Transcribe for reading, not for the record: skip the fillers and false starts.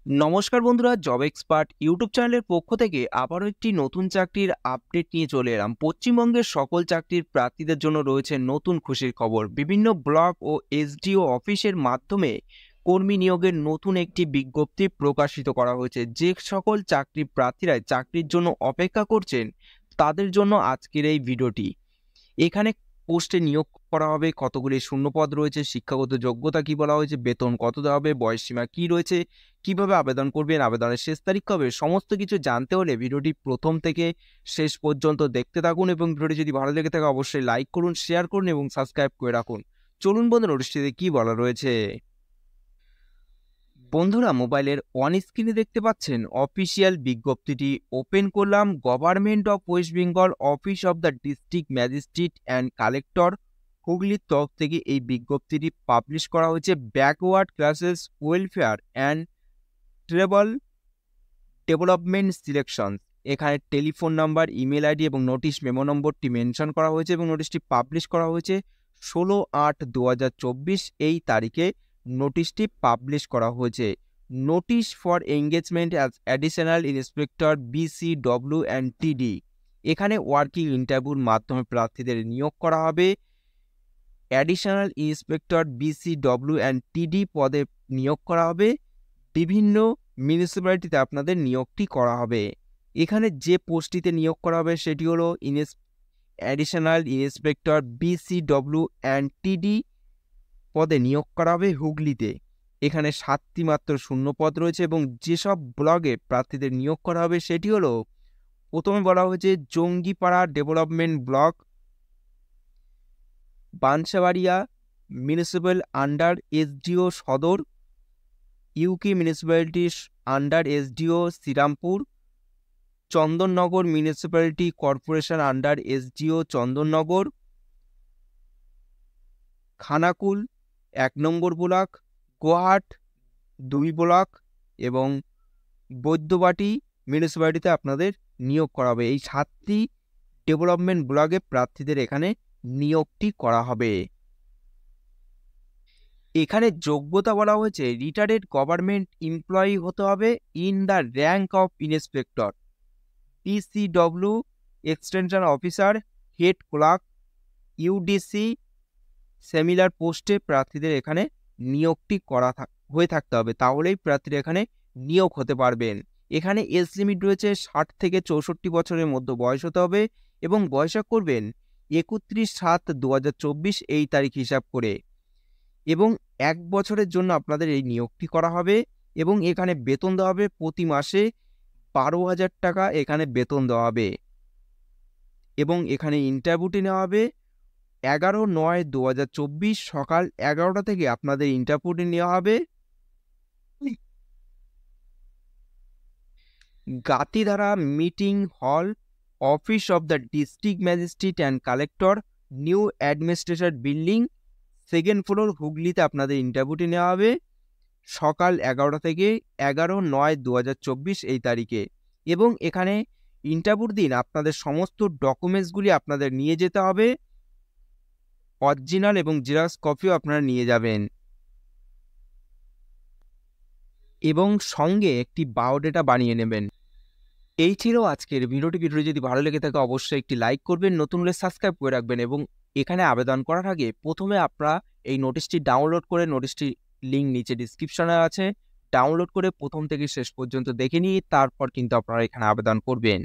নমস্কার বন্ধুরা, job expert YouTube চ্যানেলের পক্ষ থেকে আবারও একটি নতুন চাকরির আপডেট নিয়ে চলে এলাম। পশ্চিমবঙ্গের সকল চাকরির প্রার্থীদের জন্য রয়েছে নতুন খুশির খবর। বিভিন্ন ব্লক ও এসডিও অফিসের মাধ্যমে কর্মী নিয়োগের নতুন একটি বিজ্ঞপ্তি প্রকাশিত করা হয়েছে। যে সকল চাকরি প্রার্থীরা চাকরির জন্য অপেক্ষা করছেন তাদের জন্য আজকের এই ভিডিওটি। এখানে পোস্টে নিয়োগ করা হবে, কতগুলি শূন্যপদ রয়েছে, শিক্ষাগত যোগ্যতা কি বলা হয়েছে, বেতন কত দেওয়া হবে, বয়সসীমা কি রয়েছে, কিভাবে আবেদন করবেন, আবেদনের শেষ তারিখ কবে, সমস্ত কিছু জানতে হলে ভিডিওটি প্রথম থেকে শেষ পর্যন্ত দেখতে থাকুন এবং ভিডিওটি যদি ভালো লেগে থাকে অবশ্যই লাইক করুন, শেয়ার করুন এবং সাবস্ক্রাইব করে রাখুন। চলুন বন্ধুরা, নোটিশটিতে কি বলা রয়েছে। বন্ধুরা, মোবাইলের অন স্ক্রিনে দেখতে পাচ্ছেন অফিসিয়াল বিজ্ঞপ্তিটি। ওপেন করলাম। Government of West Bengal, office of the district magistrate and collector, হুগলির তরফ থেকে এই বিজ্ঞপ্তিটি পাবলিশ করা হয়েছে। Backward classes welfare and treble development selection. এখানে টেলিফোন নাম্বার, ইমেল আইডি এবং নোটিশ মেমো নম্বরটি মেনশন করা হয়েছে এবং নোটিশটি পাবলিশ করা হয়েছে 16/8/2024 এই তারিখে নোটিশটি পাবলিশ করা হয়েছে। Notice for engagement as additional inspector BCW and TD। এখানে ওয়ার্কিং ইন্টারভিউর মাধ্যমে প্রার্থীদের নিয়োগ করা হবে। Additional inspector BCW and TD পদে নিয়োগ করা হবে। বিভিন্ন মিউনিসিপ্যালিটিতে আপনাদের নিয়োগটি করা হবে। এখানে যে পোস্টটিতে নিয়োগ করা হবে সেটি হলো additional inspector BCW and TD পদে নিয়োগ করা হবে হুগলিতে। এখানে 7টি মাত্র শূন্যপদ রয়েছে এবং যেসব ব্লগে প্রার্থীদের নিয়োগ করা হবে সেটি হলো, প্রথমে বলা হয়েছে Jangipara development block, Bansberia municipal under SDO Sadar, ইউকি municipality under SDO Serampore, Chandannagar municipality corporation under SDO Chandannagar, Khanakul 1 নম্বর ব্লক, গোহাট 2 ব্লক এবং বৈদ্যবাটি মিউনিসিপ্যালিটিতে আপনাদের নিয়োগ করা হবে। এই 7টি ডেভেলপমেন্ট ব্লকে প্রার্থীদের এখানে নিয়োগটি করা হবে। এখানে যোগ্যতা বলা হয়েছে রিটায়ার্ড গভর্নমেন্ট এমপ্লয়ি হতে হবে in the rank of inspector, PCW extension officer, head clerk, UDC similar পোস্টে প্রার্থীদের এখানে নিয়োগটি হয়ে থাকতে হবে, তাহলেই প্রার্থীরা এখানে নিয়োগ হতে পারবেন। এখানে এজ লিমিট রয়েছে 60 থেকে 64 বছরের মধ্যে বয়স হতে হবে এবং বয়সা করবেন 31/7/2024 এই তারিখ হিসাব করে এবং 1 বছরের জন্য আপনাদের এই নিয়োগটি করা হবে এবং এখানে বেতন দেওয়া হবে প্রতি মাসে 12,000 টাকা এখানে বেতন দেওয়া হবে এবং এখানে ইন্টারভিউটি নেওয়া হবে 11/9/2024 সকাল 11টা থেকে আপনাদের ইন্টারভিউটি নেওয়া হবে গাতিধারা মিটিং হল, office of the district magistrate and collector, new administration building, 2nd floor, হুগলিতে আপনাদের ইন্টারভিউটি নেওয়া হবে সকাল 11টা থেকে 11/9/2024 এই তারিখে এবং এখানে ইন্টারভিউর দিন আপনাদের সমস্ত ডকুমেন্টসগুলি আপনাদের নিয়ে যেতে হবে, অরিজিনাল এবং জেরক্স কপিও আপনারা নিয়ে যাবেন এবং সঙ্গে একটি বায়োডাটা বানিয়ে নেবেন। এই ছিল আজকের ভিডিওটি যদি ভালো লেগে থাকে অবশ্যই একটি লাইক করবেন, নতুন হলে সাবস্ক্রাইব করে রাখবেন এবং এখানে আবেদন করার আগে প্রথমে আপনারা এই নোটিশটি ডাউনলোড করে, নোটিশটি লিঙ্ক নিচে ডিসক্রিপশনে আছে, ডাউনলোড করে প্রথম থেকে শেষ পর্যন্ত দেখে নিয়ে তারপর কিন্তু আপনারা এখানে আবেদন করবেন।